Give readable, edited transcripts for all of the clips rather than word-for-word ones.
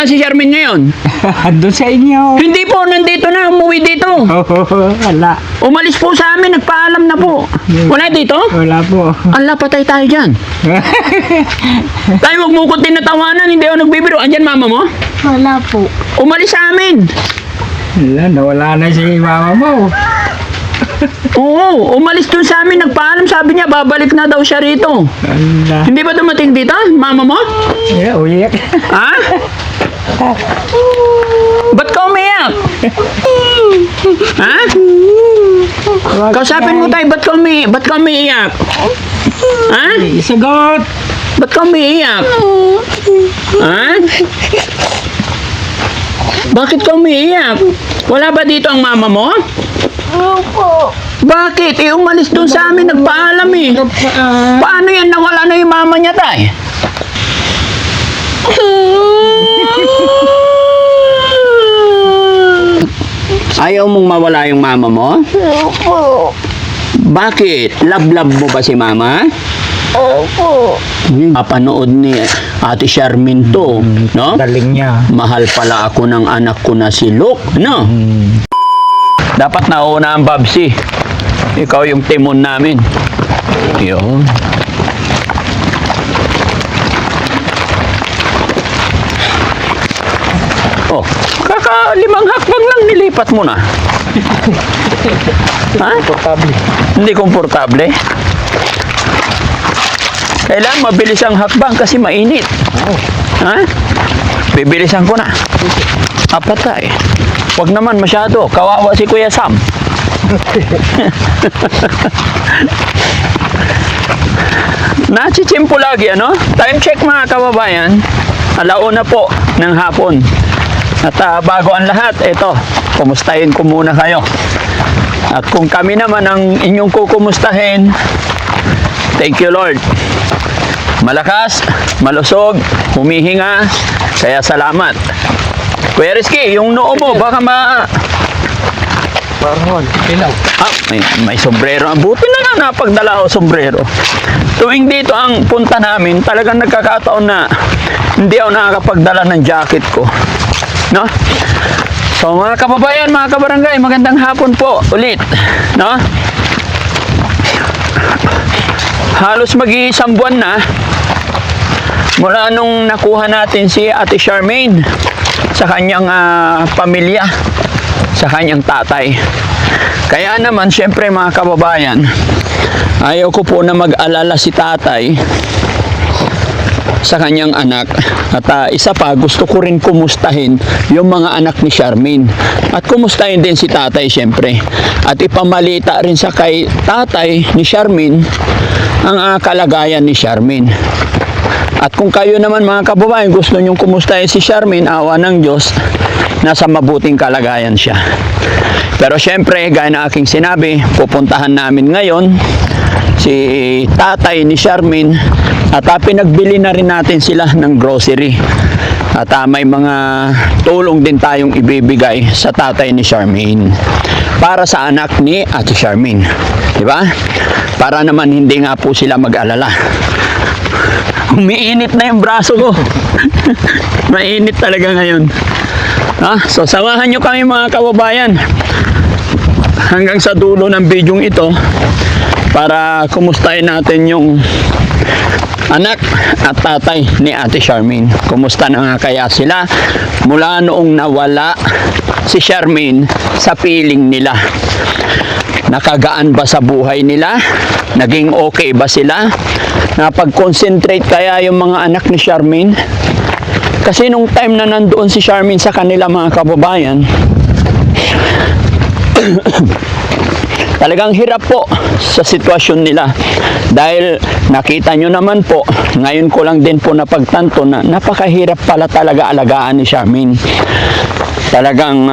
Si Charmin ngayon? Doon sa inyo. Hindi po, nandito na, umuwi dito. Wala. Umalis po sa amin, nagpaalam na po. Wala dito? Wala po. Ala, patay tayo dyan. Tayo, huwag mo ko tinatawanan, hindi ako nagbibiro. Andyan mama mo? Wala po. Umalis sa amin. Wala, nawala na si mama mo. Oo, umalis dun sa amin, nagpaalam. Sabi niya, babalik na daw siya rito. Wala. Hindi ba dumating dito, mama mo? Uyak. Ha? Ba't ka umiyak? Ha? Kausapin mo tayo, ba't ka umiiyak? Ha? Isagot. Ba't ka umiiyak? Ha? Bakit ka umiiyak? Wala ba dito ang mama mo? Opo. Bakit? Umalis dun sa amin, nagpaalam eh. Paano yan? Nawala na yung mama niya, tay? Ayaw mong mawala yung mama mo? Opo. Bakit? Love mo ba si mama? Opo. Papanood ni Ate Charmin to, no? Galing niya. Mahal pala ako ng anak ko na si Luke, no? Dapat nauna ang Babsi. Ikaw yung timon namin. Yun. Oh, kakalimang hakbang lang nilipat mo na. Ha? Komportable. Hindi komportable. Kailangan mabilis ang hakbang kasi mainit. Ha? Bibilisan ko na. Apatay. Huwag naman masyado. Kawawa si Kuya Sam. Nachichimpo lagi, ano? Time check mga kababayan. Alauna po ng hapon. At bago ang lahat, ito, kumustahin ko muna kayo. At kung kami naman ang inyong kukumustahin, thank you Lord. Malakas, malusog, humihinga, kaya salamat. Kuya Rizky, yung noo mo, baka Parang pilaw. may sombrero. Ang buti na lang napagdala ako sombrero. Tuwing dito ang punta namin, talagang nagkakataon na hindi ako nakakapagdala ng jacket ko. No? So mga kababayan, mga kabarangay, magandang hapon po ulit. No? Halos mag-iisang buwan na mula nung nakuha natin si Ate Charmaine sa kanyang pamilya, sa kanyang tatay. Kaya naman, syempre mga kababayan, ayaw ko po na mag-alala si tatay sa kanyang anak. At isa pa, gusto ko rin kumustahin yung mga anak ni Charmaine. At kumustahin din si tatay syempre. At ipamalita rin sa kay tatay ni Charmaine ang kalagayan ni Charmaine. At kung kayo naman mga kababayan gusto nyong kumustahin si Charmaine, awa ng Diyos, nasa mabuting kalagayan siya. Pero syempre, gaya na aking sinabi, pupuntahan namin ngayon si tatay ni Charmaine at pinagbili na rin natin sila ng grocery. At may mga tulong din tayong ibibigay sa tatay ni Charmaine para sa anak ni Ate Charmaine. Diba? Para naman hindi nga po sila mag-alala. Umiinit na yung braso ko. Mainit talaga ngayon. So samahan nyo kami mga kababayan hanggang sa dulo ng bidyong ito para kumustahin natin yung anak at tatay ni Ate Charmaine. Kumusta na nga kaya sila mula noong nawala si Charmaine sa piling nila? Nakagaan ba sa buhay nila? Naging okay ba sila? Napag-concentrate kaya yung mga anak ni Charmaine? Kasi nung time na nandoon si Charmaine sa kanila mga kababayan, talagang hirap po sa sitwasyon nila. Dahil nakita nyo naman po, ngayon ko lang din po napagtanto na napakahirap pala talaga alagaan ni Charmaine. Talagang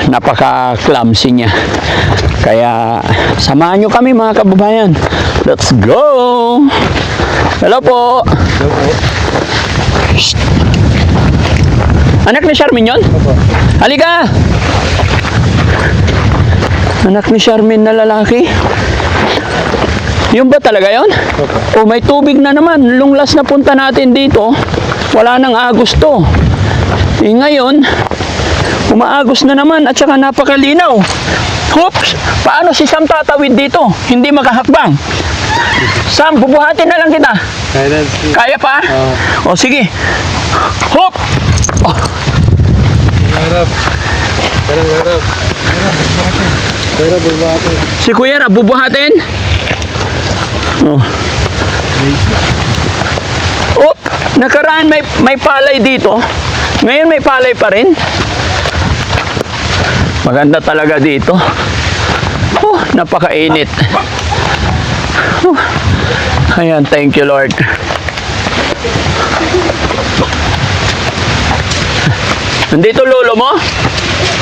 napaka-clumsy niya. Kaya samahan nyo kami mga kababayan. Let's go! Hello po! Hello po. Shh. Anak ni Charmaine yun? Opo. Halika! Anak ni Charmaine na lalaki. Yung ba talaga yun? Opo. O may tubig na naman. Nung last na punta natin dito, wala nang Agosto. Ngayon, umaagos na naman at saka napakalinaw. Oops! Paano si Sam tatawid dito? Hindi makahakbang. Sam, bubuhatin na lang kita. Kaya pa? O sige. Hop! Oh. Si Kuya Rab, bubuhatin? Oh. Oh, nakaraan may palay dito. Ngayon may palay pa rin. Maganda talaga dito. Oh, napakainit. Oh. Ayan, thank you Lord. Nandito lolo mo?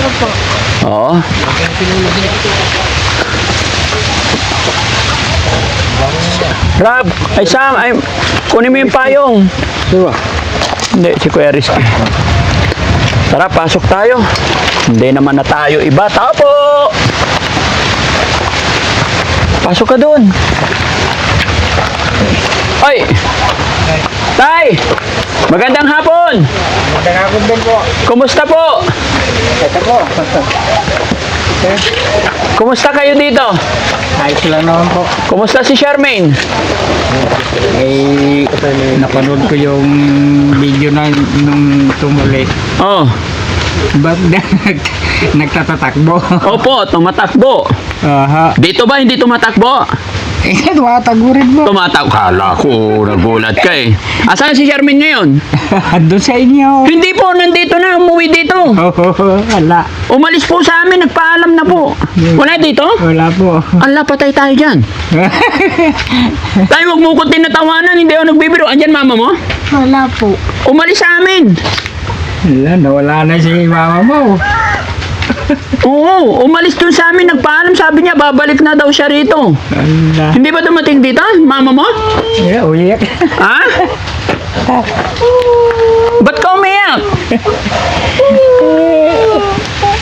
Opo. Oo. Rab, ay Sam, ay kunin mo yung payong. Diba? Hindi, si Kuya Rizky. Tara, pasok tayo. Hindi naman na tayo iba. Tao po! Pasok ka doon. Ay! Tay! Magandang hapon! Magandang hapon din po. Kumusta po? Ito po. Kumusta kayo dito? Ayos lang naman po. Kumusta si Charmaine? Eh, napanood ko yung video na nung tumuli. Oh, Ba't nagtatatakbo? opo, tumatakbo. Aha. Dito ba hindi tumatakbo? Eh, tumatakbo rin mo. Tumatakbo. Kala ko, nagulat ka eh. Asan si Charmaine ngayon? Doon sa inyo. Hindi po, nandito na, umuwi dito. Wala. Umalis po sa amin, nagpaalam na po. Wala dito? Wala po. Allah, patay tayo dyan. Tayo, huwag mo ko tinatawanan, hindi ako nagbibiro. Andyan mama mo? Wala po. Umalis sa amin. Wala, nawala na si mama mo. Oo, umalis dun sa amin, nagpaalam. Sabi niya, babalik na daw siya rito. Wala. Hindi ba dumating dito, mama mo? Eh, uyak. Ha? Ba't ka umiyak?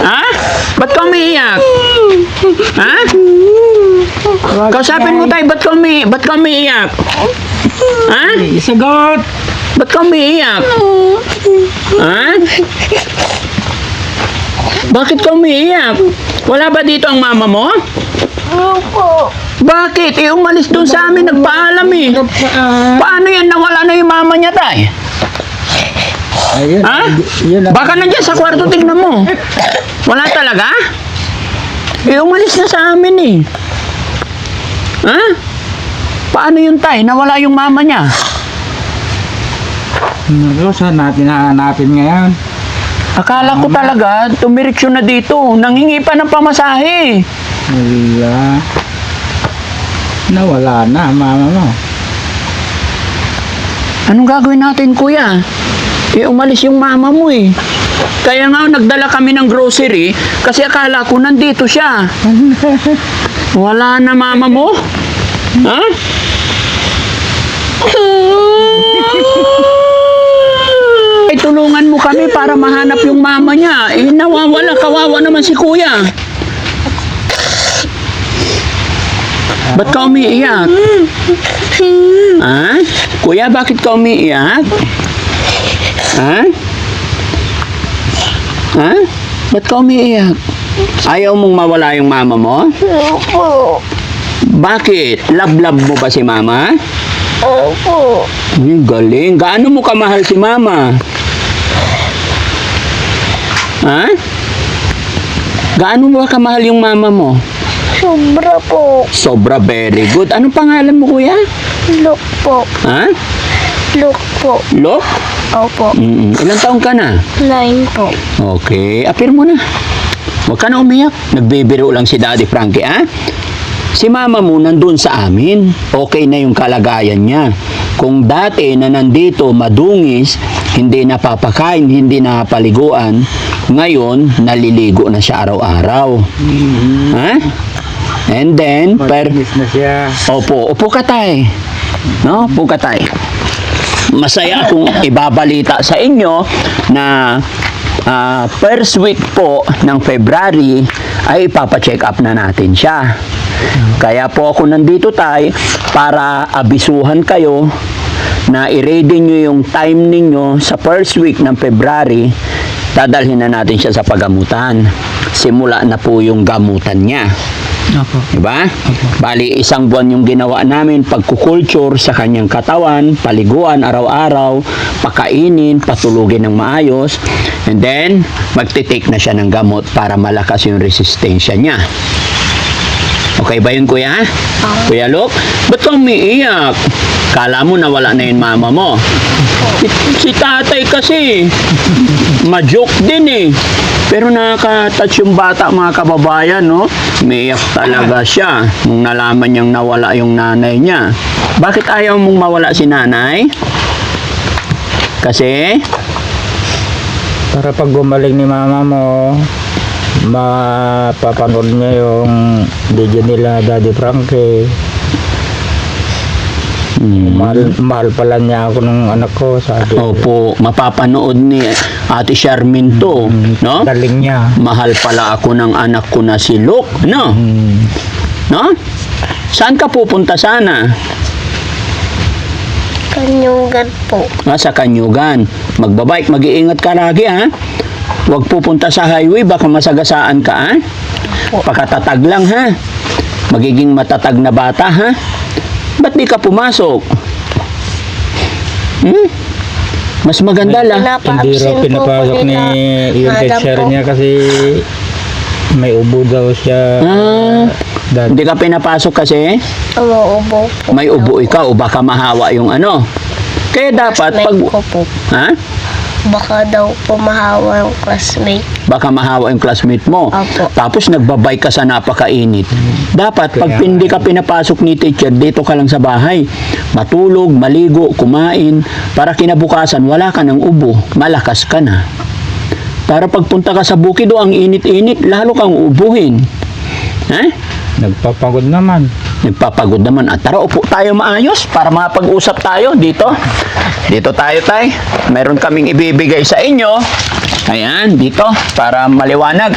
Ha? Ba't ka umiiyak? Ha? Kausapin mo tayo, ba't ka umiiyak? Ha? Isagot! Ba't ka umiiyak? Ha? Bakit ka umiiyak? Wala ba dito ang mama mo? Opo. Bakit? Eh, umalis dun sa amin, nagpaalam eh. Paano yan? Nawala na yung mama niya, tay? Ayun. Ha? Yun ang- Baka nandiyan sa kwarto, tignan mo. Wala talaga? Eh, umalis na sa amin eh. Ha? Paano yun, tay? Nawala yung mama niya. Naku, saan natin hahanapin ngayon? Akala ko talaga, tumireksyon na dito. Nanghingi pa ng pamasahe. Wala. Nawala na, mama mo. Anong gagawin natin, kuya? Eh, umalis yung mama mo eh. Kaya nga, nagdala kami ng grocery kasi akala ko nandito siya. Wala na mama mo? Ha? Ay, tulungan mo kami para mahanap yung mama niya. Eh, nawawala. Kawawa naman si kuya. Ba't ka umiiyak? Ha? Kuya, bakit ka umiiyak? Ha? Ha? Ba't ka umiiyak? Ayaw mong mawala yung mama mo? Opo. Bakit? Love-love mo ba si mama? Opo. Ay, galing. Gaano mo kamahal si mama? Ha? Gaano mo kamahal yung mama mo? Sobra po. Sobra, very good. Anong pangalan mo, kuya? Look po. Ha? Look po. Lo? Opo. Ilang taong ka na? 9 po. Okay, apir mo na. Huwag ka na umiyak. Nagbibiro lang si Daddy Frankie, ha? Si mama mo nandun sa amin. Okay na yung kalagayan niya. Kung dati na nandito madungis, hindi napapakain, hindi napaliguan, ngayon naliligo na siya araw-araw. Ha? And then, Matinis na siya. upo ka tay. No? Upo ka tay. Masaya akong ibabalita sa inyo na first week po ng February ay ipapacheck up na natin siya. Kaya po ako nandito tay para abisuhan kayo na i-ready nyo yung time ninyo sa first week ng February dadalhin na natin siya sa pagamutan. Simula na po yung gamutan niya. Opo. Diba? Bali, 1 buwan yung ginawa namin, pagkukulture sa kanyang katawan, paliguan araw-araw, pakainin, patulugin ng maayos, and then, magtitake na siya ng gamot para malakas yung resistensya niya. Okay ba yun, kuya? Kuya Luke? Ba't kang umiiyak? Kala mo nawala na yung mama mo. Si tatay kasi, ma-joke din eh. Pero nakaka-touch yung bata, mga kababayan, no? Umiiyak talaga siya nung nalaman niyang nawala yung nanay niya. Bakit ayaw mong mawala si nanay? Kasi? Para pag gumaling ni mama mo, mapapanood niya yung video nila Daddy Frankie. Mahal pala niya ako ng anak ko, sabi. Opo, mapapanood ni Ate Charmin to, no? Galing niya. Mahal pala ako ng anak ko na si Luke, no? No? Saan ka pupunta sana? Kanyugan po. Sa Kanyugan. Magbabike, mag-iingat ka lagi, ha? Huwag pupunta sa highway, baka masagasaan ka, ha? Pakatatag lang, ha? Magiging matatag na bata, ha? Ba't di ka pumasok? Mas maganda lang. Hindi raw pinapasok ni yung teacher niya kasi may ubo daw siya. Dad. Hindi ka pinapasok kasi Umuubo po. may ubo ikaw o baka mahawa yung ano. Kaya dapat pag... Classmate ko po. Ha? Baka daw po mahawa yung classmate. Baka mahawa yung classmate mo. Opo. Tapos nagbabike ka sa napakainit. Dapat pag hindi ka pinapasok ni teacher, dito ka lang sa bahay. Matulog, maligo, kumain. Para kinabukasan, wala ka ng ubo. Malakas ka na. Para pagpunta ka sa bukid, ang init-init, lalo kang ubuhin. Ha? Nagpapagod naman. Nagpapagod naman. At tara, upo tayo maayos para mapag-usap tayo dito. Dito tayo, tay. Meron kaming ibibigay sa inyo. Ayan, dito. Para maliwanag.